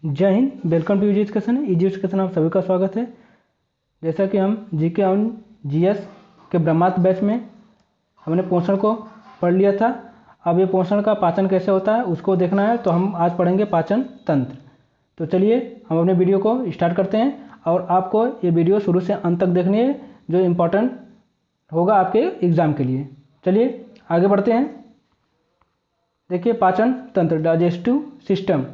जय हिंद। Welcome to easy education. Easy education आप सभी का स्वागत है। जैसा कि हम जीके ऑन जीएस के ब्रह्मास्त्र बैच में हमने पोषण को पढ़ लिया था। अब ये पोषण का पाचन कैसे होता है उसको देखना है, तो हम आज पढ़ेंगे पाचन तंत्र। तो चलिए हम अपने वीडियो को स्टार्ट करते हैं और आपको ये वीडियो शुरू से अंत तक देखनी है, जो इम्पोर्टेंट होगा आपके एग्ज़ाम के लिए। चलिए आगे बढ़ते हैं। देखिए पाचन तंत्र, डाइजेस्टिव सिस्टम।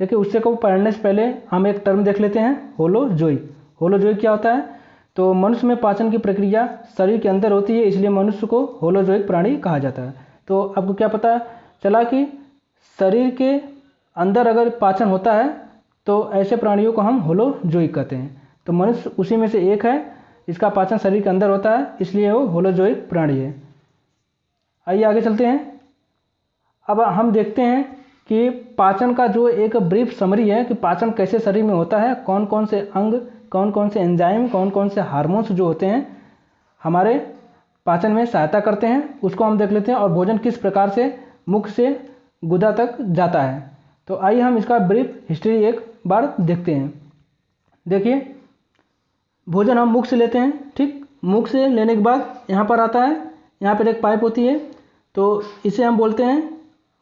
देखिए उससे को पढ़ने से पहले हम एक टर्म देख लेते हैं, होलोजोइक। होलोजोइक क्या होता है? तो मनुष्य में पाचन की प्रक्रिया शरीर के अंदर होती है, इसलिए मनुष्य को होलोजोइक प्राणी कहा जाता है। तो आपको क्या पता चला कि शरीर के अंदर अगर पाचन होता है तो ऐसे प्राणियों को हम होलोजोइक कहते हैं। तो मनुष्य उसी में से एक है, इसका पाचन शरीर के अंदर होता है, इसलिए वो होलोजोइक प्राणी है। आइए आगे चलते हैं। अब हम देखते हैं कि पाचन का जो एक ब्रीफ समरी है कि पाचन कैसे शरीर में होता है, कौन कौन से अंग, कौन कौन से एंजाइम, कौन कौन से हार्मोन्स जो होते हैं हमारे पाचन में सहायता करते हैं, उसको हम देख लेते हैं। और भोजन किस प्रकार से मुख से गुदा तक जाता है। तो आइए हम इसका ब्रीफ हिस्ट्री एक बार देखते हैं। देखिए भोजन हम मुख से लेते हैं, ठीक। मुख से लेने के बाद यहाँ पर आता है, यहाँ पर एक पाइप होती है, तो इसे हम बोलते हैं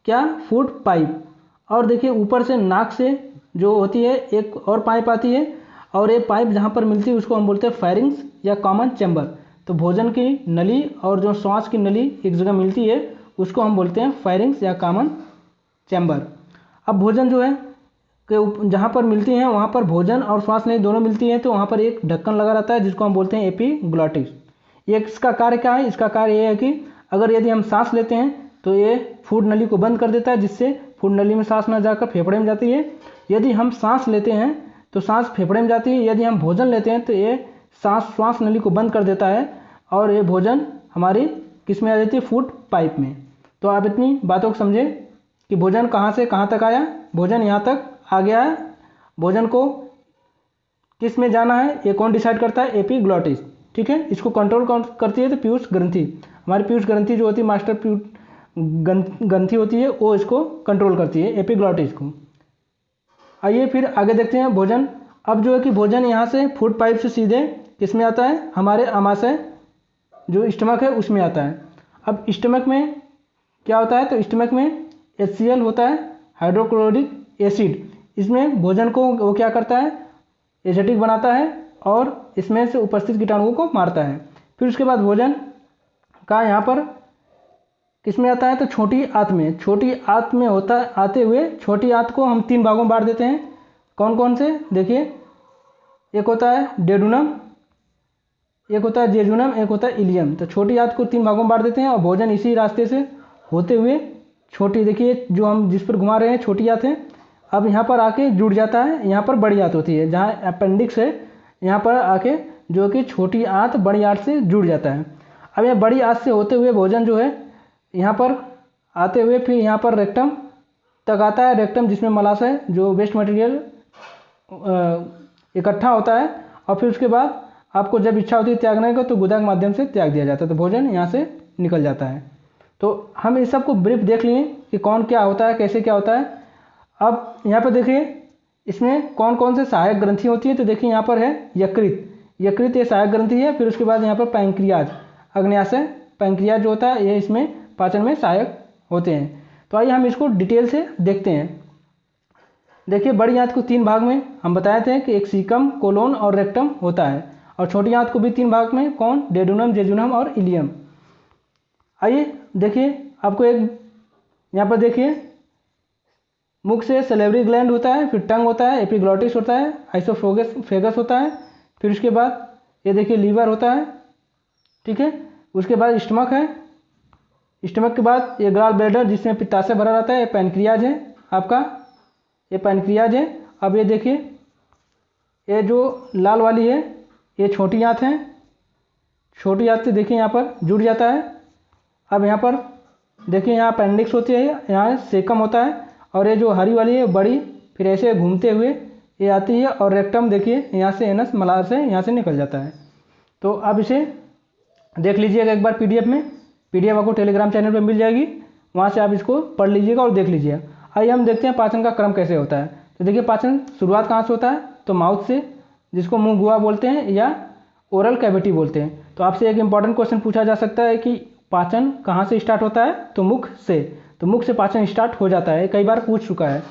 क्या, फूड पाइप। और देखिए ऊपर से नाक से जो होती है एक और पाइप आती है, और ये पाइप जहाँ पर मिलती है उसको हम बोलते हैं फेरिंग्स या कॉमन चैम्बर। तो भोजन की नली और जो श्वास की नली एक जगह मिलती है उसको हम बोलते हैं फेरिंग्स या कॉमन चैम्बर। अब भोजन जो है कि जहाँ पर मिलती हैं वहाँ पर भोजन और श्वास नली दोनों मिलती हैं, तो वहाँ पर एक ढक्कन लगा रहता है जिसको हम बोलते हैं एपिग्लॉटिस। ये इसका कार्य क्या है? इसका कार्य ये है कि अगर यदि हम सांस लेते हैं तो ये फूड नली को बंद कर देता है, जिससे फूड नली में सांस ना जाकर फेफड़े में जाती है। यदि हम सांस लेते हैं तो सांस फेफड़े में जाती है, यदि हम भोजन लेते हैं तो ये श्वास नली को बंद कर देता है, और ये भोजन हमारी किस में आ जाती है, फूड पाइप में। तो आप इतनी बातों को समझे कि भोजन कहाँ से कहाँ तक आया, भोजन यहाँ तक आ गया है। भोजन को किस में जाना है ये कौन डिसाइड करता है? एपिग्लॉटिस, ठीक है। इसको कंट्रोल कौन करती है? तो पीयूष ग्रंथि। हमारी पीयूष ग्रंथि जो होती है, मास्टर पीयूष ग्रंथि होती है, वो इसको कंट्रोल करती है, एपिग्लॉटिस को। आइए फिर आगे देखते हैं भोजन। अब जो है कि भोजन यहाँ से फूड पाइप से सीधे किस में आता है? हमारे आमाशय जो स्टमक है उसमें आता है। अब स्टमक में क्या होता है? तो स्टमक में HCl होता है, हाइड्रोक्लोरिक एसिड। इसमें भोजन को वो क्या करता है? एसिडिक बनाता है और इसमें से उपस्थित कीटाणुओं को मारता है। फिर उसके बाद भोजन का यहाँ पर किस में आता है? तो छोटी आंत में। छोटी आंत में होता है, आते हुए छोटी आंत को हम 3 भागों में बांट देते हैं। कौन कौन से? देखिए एक होता है डेडुनम, एक होता है जेजुनम, एक होता है इलियम। तो छोटी आंत को 3 भागों में बांट देते हैं और भोजन इसी रास्ते से होते हुए छोटी, देखिए जो हम जिस पर घुमा रहे हैं छोटी आंत है, अब यहाँ पर आके जुड़ जाता है। यहाँ पर बड़ी आंत होती है, जहाँ अपेंडिक्स है, यहाँ पर आके जो कि छोटी आंत बड़ी आंत से जुड़ जाता है। अब यह बड़ी आंत से होते हुए भोजन जो है यहाँ पर आते हुए फिर यहाँ पर रेक्टम तक आता है। रेक्टम जिसमें मलाशय जो वेस्ट मटेरियल इकट्ठा होता है, और फिर उसके बाद आपको जब इच्छा होती है त्यागने का तो गुदा के माध्यम से त्याग दिया जाता है, तो भोजन यहाँ से निकल जाता है। तो हम इस सब को ब्रीफ देख लिए कि कौन क्या होता है, कैसे क्या होता है। अब यहाँ पर देखिए इसमें कौन कौन से सहायक ग्रंथि होती है। तो देखिए यहाँ पर है यकृत। यकृत ये सहायक ग्रंथि है। फिर उसके बाद यहाँ पर पैंक्रियाज, अग्न्याशय, पैंक्रियाज जो होता है ये इसमें पाचन में सहायक होते हैं। तो आइए हम इसको डिटेल से देखते हैं। देखिए बड़ी आंत को 3 भाग में हम बताए थे कि एक सीकम, कोलोन और रेक्टम होता है, और छोटी आंत को भी 3 भाग में, कौन? डेडुनम, जेजुनम और इलियम। आइए देखिए आपको एक यहाँ पर देखिए मुख से सलेवरी ग्लैंड होता है, फिर टंग होता है, एपिग्लॉटिस होता है, आइसोफेगस होता है, फिर उसके बाद ये देखिए लीवर होता है, ठीक है। उसके बाद स्टमक है, स्टमक के बाद ये गॉल ब्लैडर जिसमें पित्ताशय भरा रहता है, ये पैनक्रियाज है आपका, ये पैनक्रियाज है। अब ये देखिए ये जो लाल वाली है ये छोटी आंत है, छोटी आंत से देखिए यहाँ पर जुड़ जाता है। अब यहाँ पर देखिए यहाँ अपेंडिक्स होती है, यहाँ सेकम होता है, और ये जो हरी वाली है बड़ी, फिर ऐसे घूमते हुए ये आती है, और रेक्टम देखिए यहाँ से एनस मलाशय यहाँ से निकल जाता है। तो अब इसे देख लीजिएगा एक बार PDF में। PDF आपको टेलीग्राम चैनल पर मिल जाएगी, वहाँ से आप इसको पढ़ लीजिएगा और देख लीजिएगा। आइए हम देखते हैं पाचन का क्रम कैसे होता है। तो देखिए पाचन शुरुआत कहाँ से होता है, तो माउथ से, जिसको मुंह गुहा बोलते हैं या ओरल कैविटी बोलते हैं। तो आपसे एक इंपॉर्टेंट क्वेश्चन पूछा जा सकता है कि पाचन कहाँ से स्टार्ट होता है, तो मुख से। तो मुख से पाचन स्टार्ट हो जाता है, कई बार पूछ चुका है।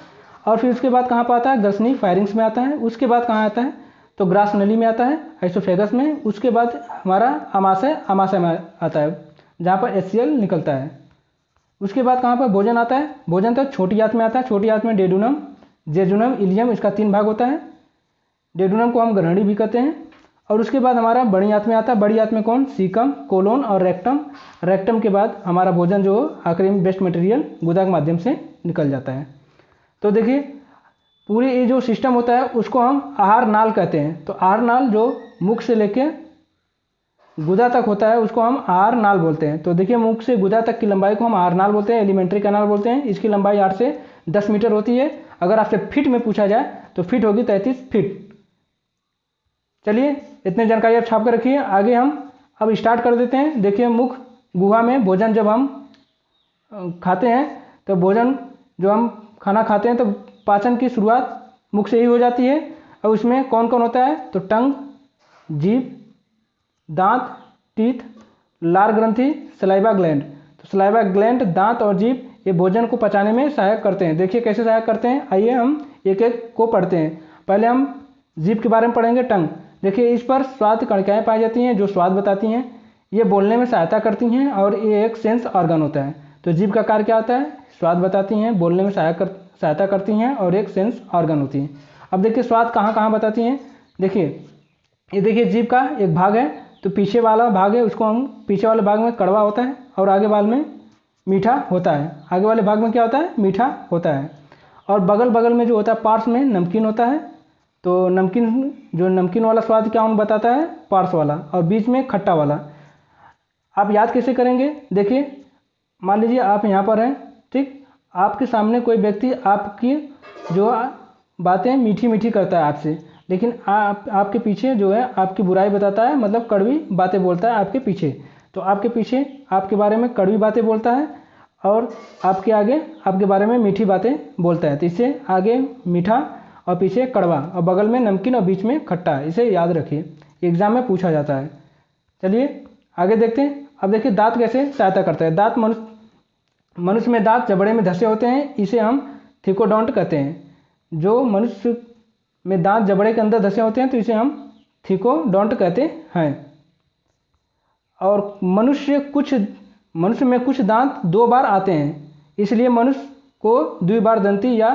और फिर उसके बाद कहाँ पर आता है, ग्रसनी फायरिंग्स में आता है। उसके बाद कहाँ आता है, तो ग्रास नली में आता है, आइसोफेगस में। उसके बाद हमारा आमाशय में आता है, जहाँ पर HCl निकलता है। उसके बाद कहाँ पर भोजन आता है, भोजन तो छोटी आंत में आता है। छोटी आंत में डेडुनम, जेजुनम, इलियम, इसका 3 भाग होता है। डेडुनम को हम ग्रहणी भी कहते हैं। और उसके बाद हमारा बड़ी आंत में आता है। बड़ी आंत में कौन, सीकम, कोलोन और रेक्टम। रेक्टम के बाद हमारा भोजन जो आखिरी में वेस्ट मटेरियल गुदा के माध्यम से निकल जाता है। तो देखिए पूरी ये जो सिस्टम होता है उसको हम आहार नाल कहते हैं। तो आहार नाल जो मुख से लेके गुदा तक होता है उसको हम आहार नाल बोलते हैं। तो देखिए मुख से गुदा तक की लंबाई को हम आहार नाल बोलते हैं, एलिमेंट्री कैनाल बोलते हैं। इसकी लंबाई 8 से 10 मीटर होती है। अगर आपसे फीट में पूछा जाए तो फीट होगी 33 फीट। चलिए इतनी जानकारी आप छाप कर रखिए। आगे हम अब स्टार्ट कर देते हैं। देखिए मुख गुहा में भोजन जब हम खाते हैं तो भोजन जो हम खाना खाते हैं तो पाचन की शुरुआत मुख से ही हो जाती है। और उसमें कौन कौन होता है, तो टंग, जीभ, दांत, टीथ, लार ग्रंथि, सलाइवा ग्लैंड। तो सलाइवा ग्लैंड, दांत और जीभ ये भोजन को पचाने में सहायक करते हैं। देखिए कैसे सहायक करते हैं, आइए हम एक एक को पढ़ते हैं। पहले हम जीभ के बारे में पढ़ेंगे। टंग, देखिए इस पर स्वाद कणिकाएँ पाई जाती हैं जो स्वाद बताती हैं। ये बोलने में सहायता करती हैं और ये एक सेंस ऑर्गन होता है। तो जीभ का कार्य क्या होता है, स्वाद बताती हैं, बोलने में सहायता करती हैं और एक सेंस ऑर्गन होती है। अब देखिए स्वाद कहाँ कहाँ बताती हैं। देखिए ये देखिए जीभ का एक भाग है, तो पीछे वाला भाग है उसको हम, पीछे वाले भाग में कड़वा होता है और आगे वाले में मीठा होता है। आगे वाले भाग में क्या होता है, मीठा होता है। और बगल बगल में जो होता है पार्श्व में नमकीन होता है। तो नमकीन, जो नमकीन वाला स्वाद क्या हम बताता है, पार्श्व वाला। और बीच में खट्टा वाला। आप याद कैसे करेंगे, देखिए मान लीजिए आप यहाँ पर हैं, ठीक, आपके सामने कोई व्यक्ति आपकी जो बातें मीठी मीठी करता है आपसे, लेकिन आपके पीछे जो है आपकी बुराई बताता है, मतलब कड़वी बातें बोलता है आपके पीछे। तो आपके पीछे आपके बारे में कड़वी बातें बोलता है और आपके आगे आपके बारे में मीठी बातें बोलता है। तो इससे आगे मीठा और पीछे कड़वा और बगल में नमकीन और बीच में खट्टा, इसे याद रखिए, एग्जाम में पूछा जाता है। चलिए आगे देखते हैं। अब देखिए दांत कैसे सहायता करता है। दांत मनुष्य में दांत जबड़े में धंसे होते हैं, इसे हम थिकोडोंट कहते हैं। जो मनुष्य में दांत जबड़े के अंदर धंसे होते हैं तो इसे हम थिकोडोंट कहते हैं। और मनुष्य में कुछ दांत 2 बार आते हैं, इसलिए मनुष्य को द्विबारदंती या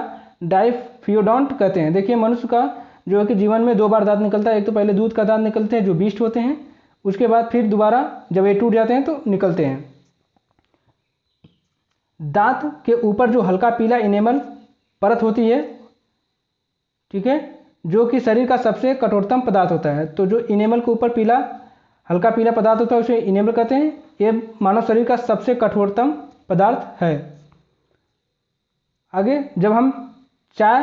डाइफियोडोंट कहते हैं। देखिए मनुष्य का जो है कि जीवन में 2 बार दांत निकलता है। एक तो पहले दूध का दांत निकलते हैं जो बीस्ट होते हैं, उसके बाद फिर दोबारा जब ये टूट जाते हैं तो निकलते हैं। दांत के ऊपर जो हल्का पीला इनेमल परत होती है, ठीक है, जो कि शरीर का सबसे कठोरतम पदार्थ होता है। तो जो इनेमल के ऊपर हल्का पीला पदार्थ होता है उसे इनेमल कहते हैं। ये मानव शरीर का सबसे कठोरतम पदार्थ है। आगे जब हम चाय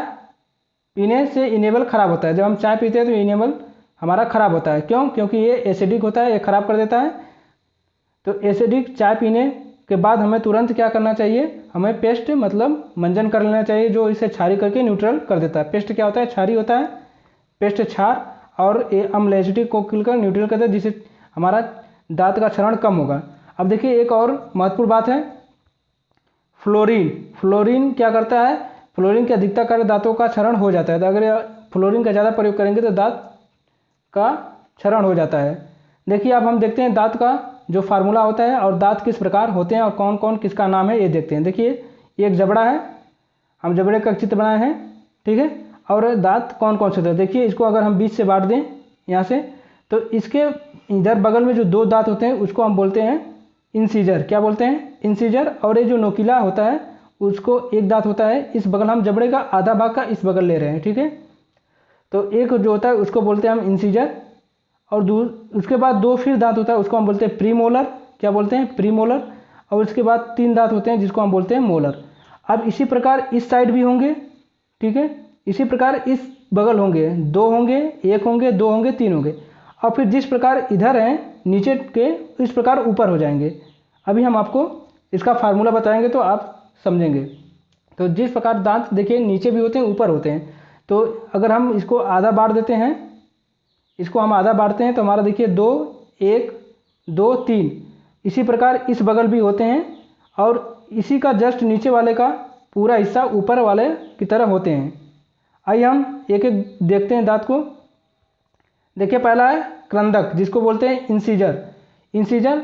पीने से इनेमल खराब होता है। जब हम चाय पीते हैं तो इनेमल हमारा खराब होता है। क्यों, क्योंकि ये एसिडिक होता है, ये खराब कर देता है। तो एसिडिक चाय पीने के बाद हमें तुरंत क्या करना चाहिए, हमें पेस्ट मतलब मंजन कर लेना चाहिए, जो इसे क्षारी करके न्यूट्रल कर देता है। पेस्ट क्या होता है, क्षारी होता है। पेस्ट क्षार और ये अम्ल एसिडिक को मिलकर न्यूट्रल करता है, जिससे हमारा दांत का क्षरण कम होगा। अब देखिए एक और महत्वपूर्ण बात है, फ्लोरीन। फ्लोरीन क्या करता है, फ्लोरीन की अधिकता कारण दांतों का क्षरण हो जाता है। तो अगर फ्लोरीन का ज़्यादा प्रयोग करेंगे तो दांत का क्षरण हो जाता है। देखिए अब हम देखते हैं दांत का जो फार्मूला होता है और दांत किस प्रकार होते हैं और कौन कौन किसका नाम है ये देखते हैं। देखिए एक जबड़ा है, हम जबड़े का चित्र बनाए हैं, ठीक है। और दांत कौन कौन से होते हैं, देखिए इसको अगर हम बीच से बांट दें यहाँ से, तो इसके इधर बगल में जो 2 दांत होते हैं उसको हम बोलते हैं इंसीजर। क्या बोलते हैं, इंसीजर। और ये जो नोकीला होता है उसको एक दांत होता है इस बगल, हम जबड़े का आधा भाग का इस बगल ले रहे हैं, ठीक है। तो एक जो होता है उसको बोलते हैं हम इंसीजर। और उसके बाद 2 फिर दांत होता है उसको हम बोलते हैं प्रीमोलर। क्या बोलते हैं, प्रीमोलर। और उसके बाद 3 दांत होते हैं जिसको हम बोलते हैं मोलर। अब इसी प्रकार इस साइड भी होंगे, ठीक है। इसी प्रकार इस बगल होंगे, 2 होंगे, 1 होंगे, 2 होंगे, 3 होंगे। और फिर जिस प्रकार इधर हैं नीचे के, इस प्रकार ऊपर हो जाएंगे। अभी हम आपको इसका फार्मूला बताएंगे तो आप समझेंगे। तो जिस प्रकार दांत देखिए नीचे भी होते हैं ऊपर होते हैं, तो अगर हम इसको आधा बांट देते हैं, इसको हम आधा बांटते हैं तो हमारा देखिए 2 1 2 3, इसी प्रकार इस बगल भी होते हैं और इसी का जस्ट नीचे वाले का पूरा हिस्सा ऊपर वाले की तरह होते हैं। आइए हम एक एक देखते हैं दांत को। देखिए पहला है क्रंदक, जिसको बोलते हैं इंसीजर। इंसीजर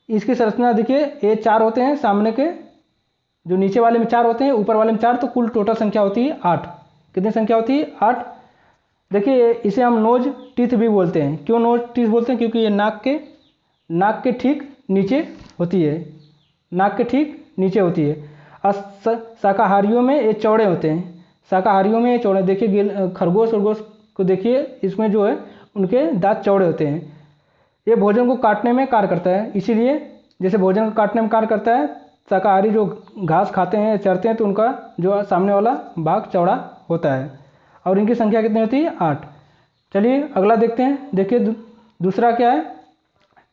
इसकी संरचना देखिए, ये 4 होते हैं, सामने के जो नीचे वाले में 4 होते हैं, ऊपर वाले में 4, तो कुल टोटल संख्या होती है 8। कितनी संख्या होती है? 8। देखिए इसे हम नोज टीथ भी बोलते हैं। क्यों नोज टीथ बोलते हैं? क्योंकि ये नाक के ठीक नीचे होती है, नाक के ठीक नीचे होती है। और शाकाहारियों में ये चौड़े होते हैं, शाकाहारियों में ये चौड़े। देखिए खरगोश को देखिए, इसमें जो है उनके दांत चौड़े होते हैं। ये भोजन को काटने में कार्य करता है, इसीलिए जैसे भोजन को काटने में कार्य करता है, शाकाहारी जो घास खाते हैं, चरते हैं, तो उनका जो सामने वाला भाग चौड़ा होता है। और इनकी संख्या कितनी होती है? 8। चलिए अगला देखते हैं। देखिए दूसरा क्या है?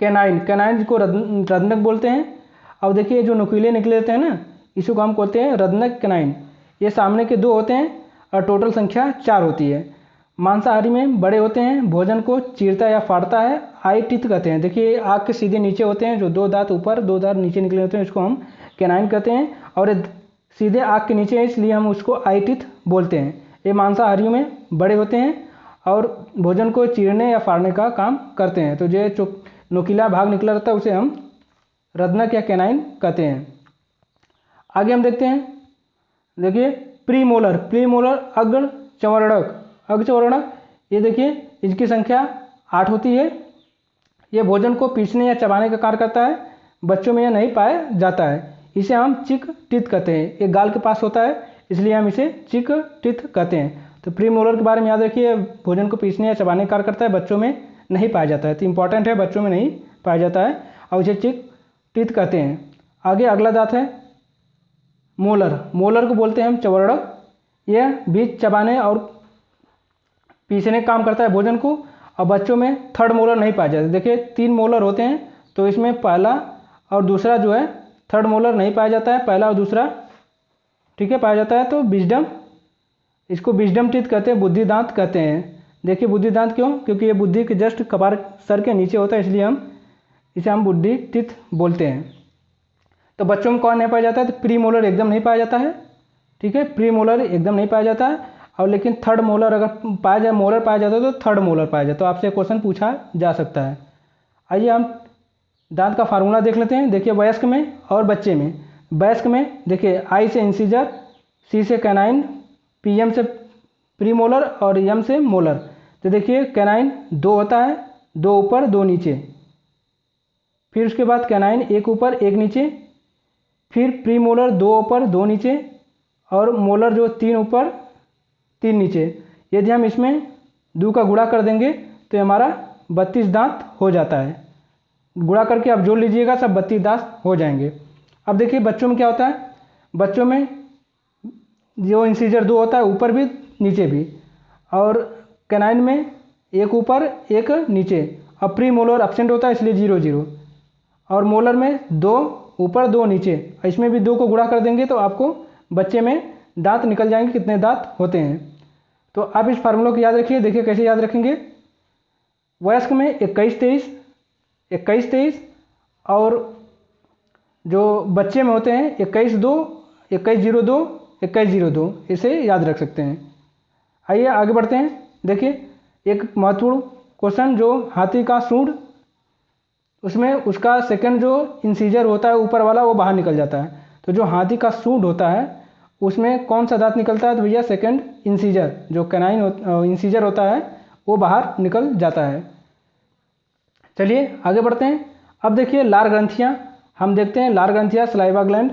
कैनाइन। कैनाइन को रत्नक बोलते हैं। अब देखिए जो नुकीले निकले होते हैं ना, इसी को हम कहते हैं रत्नक कैनाइन। ये सामने के 2 होते हैं और टोटल संख्या 4 होती है। मांसाहारी में बड़े होते हैं, भोजन को चीरता या फाड़ता है। आई टीथ कहते हैं। देखिए आँख के सीधे नीचे होते हैं, जो 2 दांत ऊपर 2 दांत नीचे निकले होते हैं, इसको हम कैनाइन कहते हैं। और ये सीधे आँख के नीचे है, इसलिए हम उसको आई टीथ बोलते हैं। ये मांसाहारियों में बड़े होते हैं और भोजन को चीरने या फाड़ने का काम करते हैं। तो जो नुकीला भाग निकला रहता है उसे हम रत्नक या कैनाइन कहते हैं। आगे हम देखते हैं। देखिए प्रीमोलर अग्रचर्वणक, ये देखिए इसकी संख्या 8 होती है। ये भोजन को पीसने या चबाने का कार्य करता है। बच्चों में यह नहीं पाया जाता है, इसे हम चिक टीथ कहते हैं। ये गाल के पास होता है, इसलिए हम इसे चिक टीथ कहते हैं। तो प्रीमोलर के बारे में याद रखिए, भोजन को पीसने या चबाने का कार्य करता है, बच्चों में नहीं पाया जाता है। तो इंपॉर्टेंट है, बच्चों में नहीं पाया जाता है और इसे चिक टीथ कहते हैं। आगे अगला दांत है मोलर को बोलते हैं हम चवर्णक। यह बीज चबाने और पीसने का काम करता है भोजन को। और बच्चों में थर्ड मोलर नहीं पाया जाता। देखिए 3 मोलर होते हैं, तो इसमें पहला और दूसरा जो है थर्ड मोलर नहीं पाया जाता है, पहला और दूसरा ठीक है पाया जाता है। तो विजडम, इसको विजडम टीथ कहते हैं, बुद्धि दांत कहते हैं। देखिए बुद्धि दांत क्यों? क्योंकि ये बुद्धि के जस्ट कपार सर के नीचे होता है, इसलिए इसे हम बुद्धि टीथ बोलते हैं। तो बच्चों में कौन नहीं पाया जाता है? तो प्री मोलर एकदम नहीं पाया जाता है, ठीक है, प्री मोलर एकदम नहीं पाया जाता है। और लेकिन थर्ड मोलर अगर पाया जाए, मोलर पाया जाता है तो थर्ड मोलर पाया जाता है। तो आपसे क्वेश्चन पूछा जा सकता है। आइए हम दांत का फार्मूला देख लेते हैं। देखिए वयस्क में और बच्चे में। वयस्क में देखिए आई से इंसीजर, सी से कैनाइन, पी एम से प्री मोलर और एम से मोलर। तो देखिए कैनाइन 2 होता है, 2 ऊपर 2 नीचे। फिर उसके बाद कैनाइन 1 ऊपर 1 नीचे। फिर प्री मोलर 2 ऊपर 2 नीचे और मोलर जो 3 ऊपर 3 नीचे। यदि हम इसमें 2 का गुणा कर देंगे तो हमारा 32 दांत हो जाता है। गुणा करके आप जोड़ लीजिएगा, सब 32 दांत हो जाएंगे। अब देखिए बच्चों में क्या होता है। बच्चों में जो इंसीजर 2 होता है, ऊपर भी नीचे भी, और कैनाइन में 1 ऊपर 1 नीचे। अब प्री मोलर एब्सेंट होता है, इसलिए 0 0। और मोलर में 2 ऊपर 2 नीचे। इसमें भी 2 को गुणा कर देंगे तो आपको बच्चे में दांत निकल जाएंगे, कितने दांत होते हैं। तो आप इस फार्मूला को याद रखिए। देखिए कैसे याद रखेंगे। वयस्क में 21 23 और जो बच्चे में होते हैं 21 2 21 0 2 21 0 2, इसे याद रख सकते हैं। आइए आगे बढ़ते हैं। देखिए एक महत्वपूर्ण क्वेश्चन, जो हाथी का सूंड, उसमें उसका सेकंड जो इंसीजर होता है ऊपर वाला, वो बाहर निकल जाता है। तो जो हाथी का सूंड होता है उसमें कौन सा दांत निकलता है? तो भैया सेकंड इंसीजर, जो कैनाइन इंसीजर होता है वो बाहर निकल जाता है। चलिए आगे बढ़ते हैं। अब देखिए लार ग्रंथियाँ, हम देखते हैं लार ग्रंथियाँ सलाइवा ग्लैंड,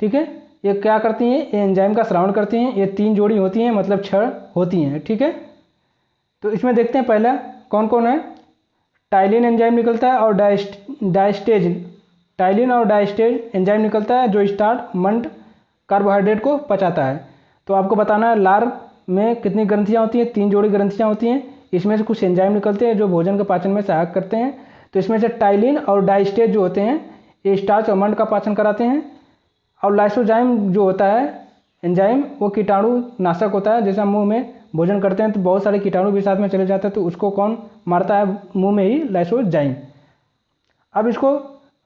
ठीक है, ये क्या करती हैं? ये एंजाइम का स्रावण करती हैं। ये 3 जोड़ी होती हैं, मतलब 6 होती हैं, ठीक है। तो इसमें देखते हैं पहला कौन कौन है। टाइलिन एंजाइम निकलता है और डायस्टेज, टाइलिन और डायस्टेज एंजाइम निकलता है, जो स्टार्च मंड कार्बोहाइड्रेट को पचाता है। तो आपको बताना है लार में कितनी ग्रंथियाँ होती हैं? 3 जोड़ी ग्रंथियाँ होती हैं। इसमें से कुछ एंजाइम निकलते हैं जो भोजन के पाचन में सहायक करते हैं। तो इसमें से टाइलिन और डायस्टेज जो होते हैं ये स्टार्च और मंड का पाचन कराते हैं। और लाइसोजाइम जो होता है एंजाइम, वो कीटाणु नाशक होता है। जैसे मुंह में भोजन करते हैं तो बहुत सारे कीटाणु भी साथ में चले जाते हैं, तो उसको कौन मारता है? मुंह में ही लाइसोजाइम। अब इसको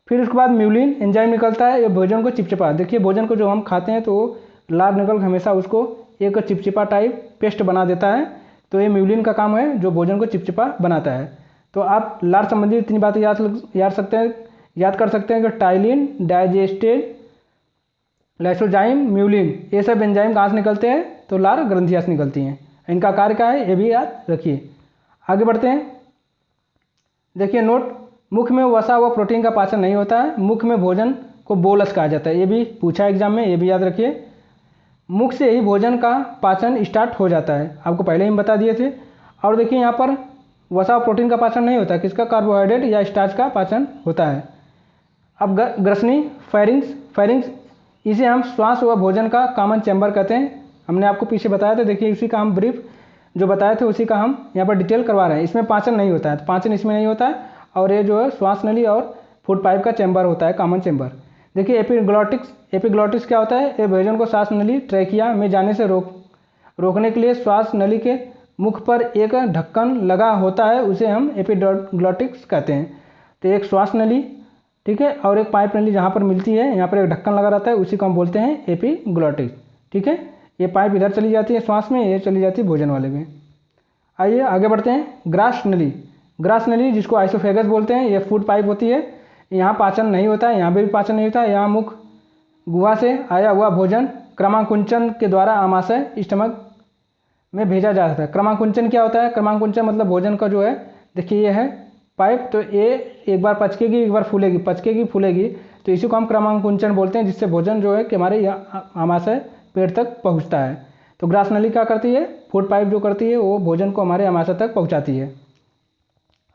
फिर उसके बाद म्यूलिन एंजाइम निकलता है, ये भोजन को चिपचिपा, देखिए भोजन को जो हम खाते हैं तो लार निकल हमेशा उसको एक चिपचिपा टाइप पेस्ट बना देता है, तो ये म्यूलिन का काम है जो भोजन को चिपचिपा बनाता है। तो आप लार संबंधी इतनी बातें याद कर सकते हैं कि टाइलिन, डाइजेस्टेज, लाइसोजाइम, म्यूलिन, ये सब एंजाइम कहाँ से निकलते हैं? तो लार ग्रंथियाँ से निकलती हैं। इनका कार्य क्या है ये भी याद रखिए। आगे बढ़ते हैं। देखिए नोट, मुख में वसा हुआ प्रोटीन का पाचन नहीं होता है, मुख में भोजन को बोलस कहा जाता है, ये भी पूछा एग्जाम में, ये भी याद रखिए। मुख से ही भोजन का पाचन स्टार्ट हो जाता है, आपको पहले ही हम बता दिए थे। और देखिए यहाँ पर वसा हुआ प्रोटीन का पाचन नहीं होता, किसका? कार्बोहाइड्रेट या स्टार्च का पाचन होता है। अब ग्रसनी, फेरिंग्स, इसे हम श्वास व भोजन का कॉमन चैम्बर कहते हैं, हमने आपको पीछे बताया था। देखिए इसी का हम ब्रीफ जो बताए थे उसी का हम यहाँ पर डिटेल करवा रहे हैं। इसमें पाचन नहीं होता है, तो पाचन इसमें नहीं होता है, और ये जो है श्वास नली और फूड पाइप का चैम्बर होता है, कॉमन चैम्बर। देखिए एपिग्लॉटिक्स क्या होता है? ये भोजन को श्वास नली ट्रैकिया में जाने से रोकने के लिए श्वास नली के मुख पर एक ढक्कन लगा होता है, उसे हम एपिग्लॉटिक्स कहते हैं। तो एक श्वास नली, ठीक है, और एक पाइप नली जहाँ पर मिलती है, यहाँ पर एक ढक्कन लगा रहता है, उसी को हम बोलते हैं एपिग्लॉटिक्स, ठीक है। ये पाइप इधर चली जाती है श्वास में, ये चली जाती है भोजन वाले में। आइए आगे बढ़ते हैं। ग्रास नली जिसको आइसोफेगस बोलते हैं, ये फूड पाइप होती है, यहाँ पाचन नहीं होता है, यहाँ भी पाचन नहीं होता है, यहाँ मुख गुहा से आया हुआ भोजन क्रमांकुंचन के द्वारा आमाशय स्टमक में भेजा जाता है। क्रमांकुंचन क्या होता है? क्रमांकुंचन मतलब भोजन का जो है, देखिए ये है पाइप, तो ये एक बार पचकेगी एक बार फूलेगी, पचकेगी फूलेगी, तो इसी को हम क्रमांकुंचन बोलते हैं, जिससे भोजन जो है कि हमारे आमाशय पेट तक पहुँचता है। तो ग्रास नली क्या करती है? फूड पाइप जो करती है वो भोजन को हमारे आमाशय तक पहुँचाती है।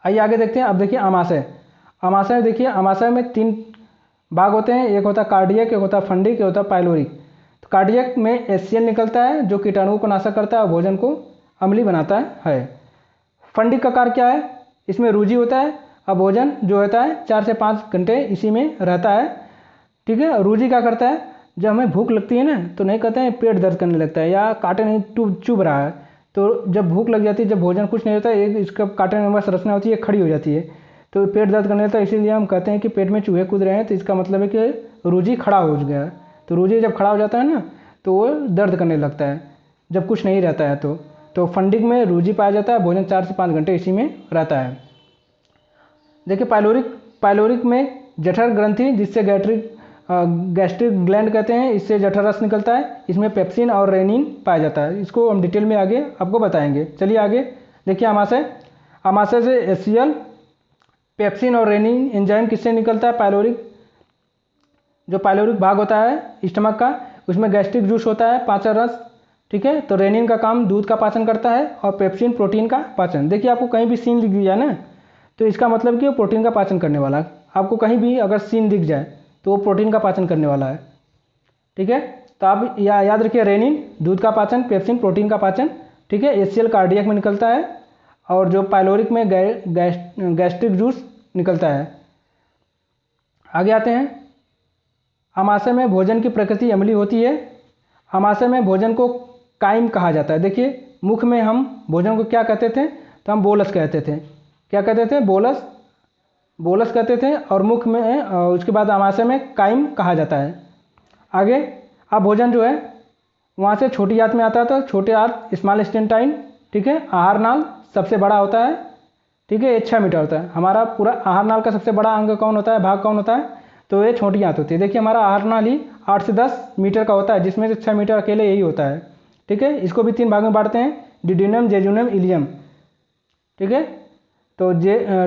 आइए आगे देखते हैं। अब देखिए आमाशय देखिए आमाशय में 3 भाग होते हैं, एक होता है कार्डियक, एक होता है फंडिक, एक होता है पाइलोरिक। तो कार्डियक में HCl निकलता है जो कीटाणुओं को नाशक करता है और भोजन को अम्लीय बनाता है। फंडिक का कार्य क्या है? इसमें रूजी होता है, और भोजन जो होता है 4 से 5 घंटे इसी में रहता है, ठीक है। रूजी क्या करता है? जब हमें भूख लगती है ना, तो नहीं कहते हैं पेट दर्द करने लगता है या कांटे नहीं चुभ रहा है, तो जब भूख लग जाती है, जब भोजन कुछ नहीं होता है, इसका कांटे में बस रचना होती है, खड़ी हो जाती है, तो पेट दर्द करने लगता है। इसीलिए हम कहते हैं कि पेट में चूहे कूद रहे हैं, तो इसका मतलब है कि रूजी खड़ा हो गया है। तो रूजी जब खड़ा हो जाता है ना, तो वो दर्द करने लगता है जब कुछ नहीं रहता है। तो फंडिक में रूजी पाया जाता है, भोजन 4 से 5 घंटे इसी में रहता है। देखिए पाइलोरिक में जठर ग्रंथि, जिससे गैस्ट्रिक ग्लैंड कहते हैं, इससे जठर रस निकलता है, इसमें पेप्सिन और रेनिन पाया जाता है। इसको हम डिटेल में आगे आपको बताएंगे। चलिए आगे देखिए आमाशय से HCl, पेप्सिन और रेनिन एंजाइम किससे निकलता है? जो पाइलोरिक भाग होता है स्टमक का, उसमें गैस्ट्रिक जूस होता है, पाचन रस, ठीक है। तो रेनिन का काम दूध का पाचन करता है, और पेप्सिन प्रोटीन का पाचन। देखिए आपको कहीं भी सीन दिख दिया ना, तो इसका मतलब कि वो प्रोटीन का पाचन करने वाला है। आपको कहीं भी अगर सीन दिख जाए तो वो प्रोटीन का पाचन करने वाला है, ठीक है। तो आप याद रखिए, रेनिन दूध का पाचन, पेप्सिन प्रोटीन का पाचन, ठीक है। HCl कार्डियक में निकलता है, और जो पाइलोरिक में गैस्ट्रिक जूस निकलता है। आगे आते हैं। आमाशय में भोजन की प्रकृति अम्लीय होती है। आमाशय में भोजन को काइम कहा जाता है। देखिए मुख में हम भोजन को क्या कहते थे? तो हम बोलस कहते थे। क्या कहते थे? बोलस कहते थे, और मुख में उसके बाद आमाशय में काइम कहा जाता है। आगे अब भोजन जो है वहाँ से छोटी आंत में आता है, तो छोटे आंत स्मॉल इंटेस्टाइन, ठीक है। आहार नाल सबसे बड़ा होता है, ठीक है, ये 6 मीटर होता है। हमारा पूरा आहार नाल का सबसे बड़ा अंग कौन होता है, भाग कौन होता है? तो ये छोटी आंत होती है। देखिए हमारा आहार नाल ही 8 से 10 मीटर का होता है, जिसमें से 6 मीटर अकेले यही होता है, ठीक है। इसको भी 3 भाग में बांटते हैं, डिड्यूनम, जेजुनम, इलियम, ठीक है। तो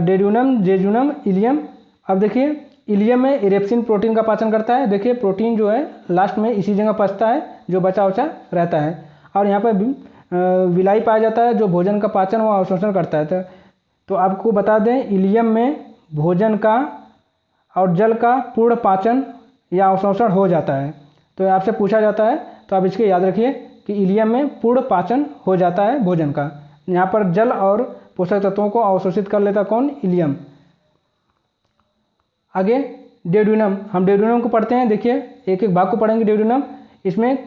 डेड्यूनम, जेजुनम, इलियम। अब देखिए इलियम में इरेप्सिन प्रोटीन का पाचन करता है। देखिए प्रोटीन जो है लास्ट में इसी जगह पचता है, जो बचा उचा रहता है, और यहाँ पर विलाई पाया जाता है, जो भोजन का पाचन व अवशोषण करता है। तो आपको बता दें, इलियम में भोजन का और जल का पूर्ण पाचन या अवशोषण हो जाता है। तो आपसे पूछा जाता है, तो आप इसके याद रखिए कि इलियम में पूर्ण पाचन हो जाता है भोजन का। यहाँ पर जल और पोषक तत्वों को अवशोषित कर लेता कौन? इलियम। आगे डेड्यूनम, हम डेड्यूनम को पढ़ते हैं। देखिए एक एक भाग को पढ़ेंगे। डेड्यूनम, इसमें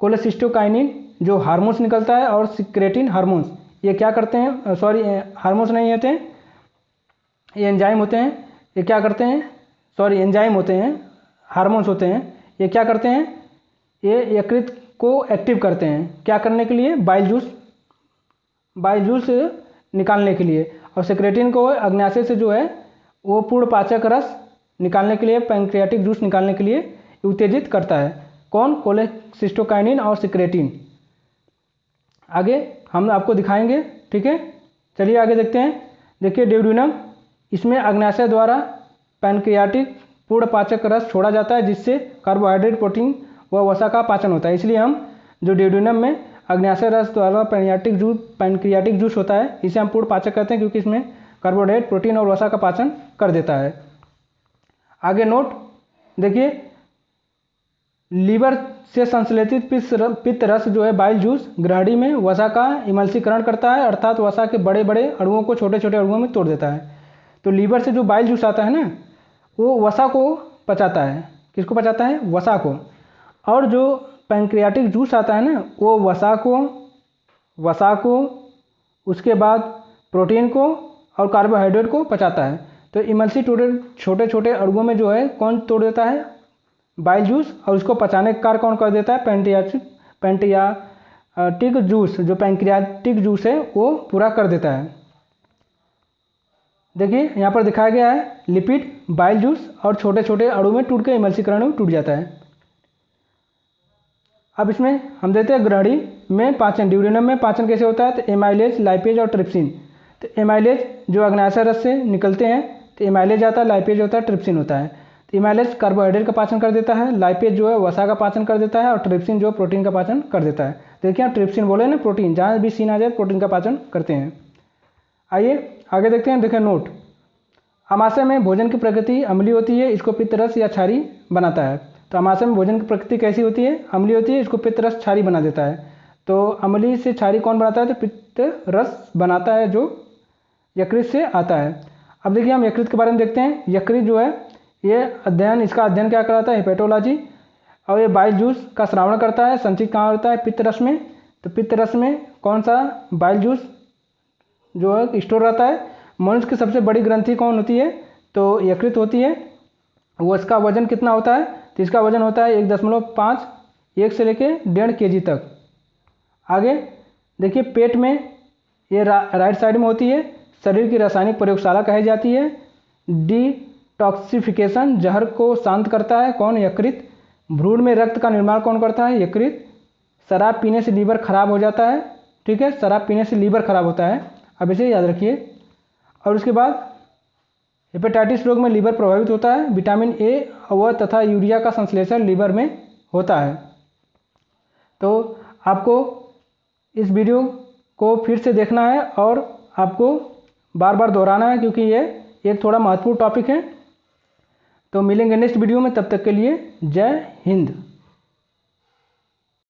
कोलेसिस्टोकाइनिन जो हार्मोन्स निकलता है और सिक्रेटिन हार्मोन्स, ये क्या करते हैं, सॉरी हार्मोन्स नहीं होते हैं, ये एंजाइम होते हैं। ये क्या करते हैं, सॉरी एंजाइम होते हैं, हार्मोन्स होते हैं। ये क्या करते हैं, ये यकृत को एक्टिव करते हैं, क्या करने के लिए, बाइल जूस निकालने के लिए। और सिक्रेटिन को अग्न्याशय से जो है वो पूर्ण पाचक रस निकालने के लिए, पैंक्रियाटिक जूस निकालने के लिए उत्तेजित करता है। कौन, कोलेसिस्टोकाइनिन और सिक्रेटिन। आगे हम आपको दिखाएंगे, ठीक है। चलिए आगे देखते हैं। देखिए ड्यूडेनम, इसमें अग्न्याशय द्वारा पैंक्रियाटिक पूर्ण पाचक रस छोड़ा जाता है, जिससे कार्बोहाइड्रेट, प्रोटीन व वसा का पाचन होता है। इसलिए हम जो ड्यूडेनम में अग्न्याशय रस द्वारा पैंक्रियाटिक जूस होता है, इसे हम पूर्ण पाचक कहते हैं, क्योंकि इसमें कार्बोहाइड्रेट, प्रोटीन और वसा का पाचन कर देता है। आगे नोट देखिए, लीवर से संश्लेषित पित्त रस जो है बाइल जूस ग्रहणी में वसा का इमल्सीकरण करता है, अर्थात वसा के बड़े बड़े अणुओं को छोटे छोटे अणुओं में तोड़ देता है। तो लीवर से जो बाइल जूस आता है ना, वो वसा को पचाता है। किसको पचाता है, वसा को। और जो पैंक्रियाटिक जूस आता है ना, वो वसा को उसके बाद प्रोटीन को और कार्बोहाइड्रेट को पचाता है। तो इमल्सीटोटेड छोटे छोटे अणुओं में जो है कौन तोड़ देता है, बाइल जूस, और उसको पचाने का कार्य कौन कर देता है, पैंक्रियाटिक जूस, जो पैंक्रियाटिक जूस है वो पूरा कर देता है। देखिए यहाँ पर दिखाया गया है, लिपिड, बाइल जूस और छोटे छोटे अणु में टूट के इमल्सीकरण में टूट जाता है। अब इसमें हम देते हैं ग्रहणी में पाचन। ड्यूडेनम में पाचन कैसे होता है, तो एमाइलेज, लाइपेज और ट्रिप्सिन। तो एमाइलेज जो अग्न्याशय रस से निकलते हैं, तो एमाइलेज आता है, लाइपेज होता है, ट्रिप्सिन होता है। तो एमाइलेज कार्बोहाइड्रेट का पाचन कर देता है, लाइपेज जो है वसा का पाचन कर देता है, और ट्रिप्सिन जो प्रोटीन का पाचन कर देता है। देखिए आप ट्रिप्सिन बोले ना, प्रोटीन, जहाँ भी सीन आ जाए प्रोटीन का पाचन करते हैं। आइए आगे देखते हैं। देखिए नोट, आमाशय में भोजन की प्रकृति अम्लीय होती है, इसको पित्त रस या क्षारी बनाता है। तो आमाशय में भोजन की प्रकृति कैसी होती है, अम्लीय होती है, इसको पित्त रस क्षारी बना देता है। तो अम्लीय से क्षारी कौन बनाता है, तो पित्त रस बनाता है, जो यकृत से आता है। अब देखिए हम यकृत के बारे में देखते हैं। यकृत जो है ये अध्ययन, इसका अध्ययन क्या कराता है, हेपेटोलॉजी। और ये बाइल जूस का श्रावण करता है, संचित कहाँ होता है, पित्त रस में। तो पित्त रस में कौन सा बाइल जूस जो है स्टोर रहता है। मनुष्य की सबसे बड़ी ग्रंथि कौन होती है, तो यकृत होती है। वो इसका वजन कितना होता है, तो इसका वजन होता है 1.5, 1 से लेके 1.5 kg तक। आगे देखिए पेट में, ये राइट साइड में होती है, शरीर की रासायनिक प्रयोगशाला कही जाती है। डिटॉक्सिफिकेशन, जहर को शांत करता है, कौन, यकृत। भ्रूण में रक्त का निर्माण कौन करता है, यकृत। शराब पीने से लीवर खराब हो जाता है, ठीक है, शराब पीने से लीवर खराब होता है, अब इसे याद रखिए। और उसके बाद हेपेटाइटिस रोग में लीवर प्रभावित होता है, विटामिन ए व तथा यूरिया का संश्लेषण लीवर में होता है। तो आपको इस वीडियो को फिर से देखना है और आपको बार बार दोहराना है, क्योंकि ये एक थोड़ा महत्वपूर्ण टॉपिक है। तो मिलेंगे नेक्स्ट वीडियो में, तब तक के लिए जय हिंद।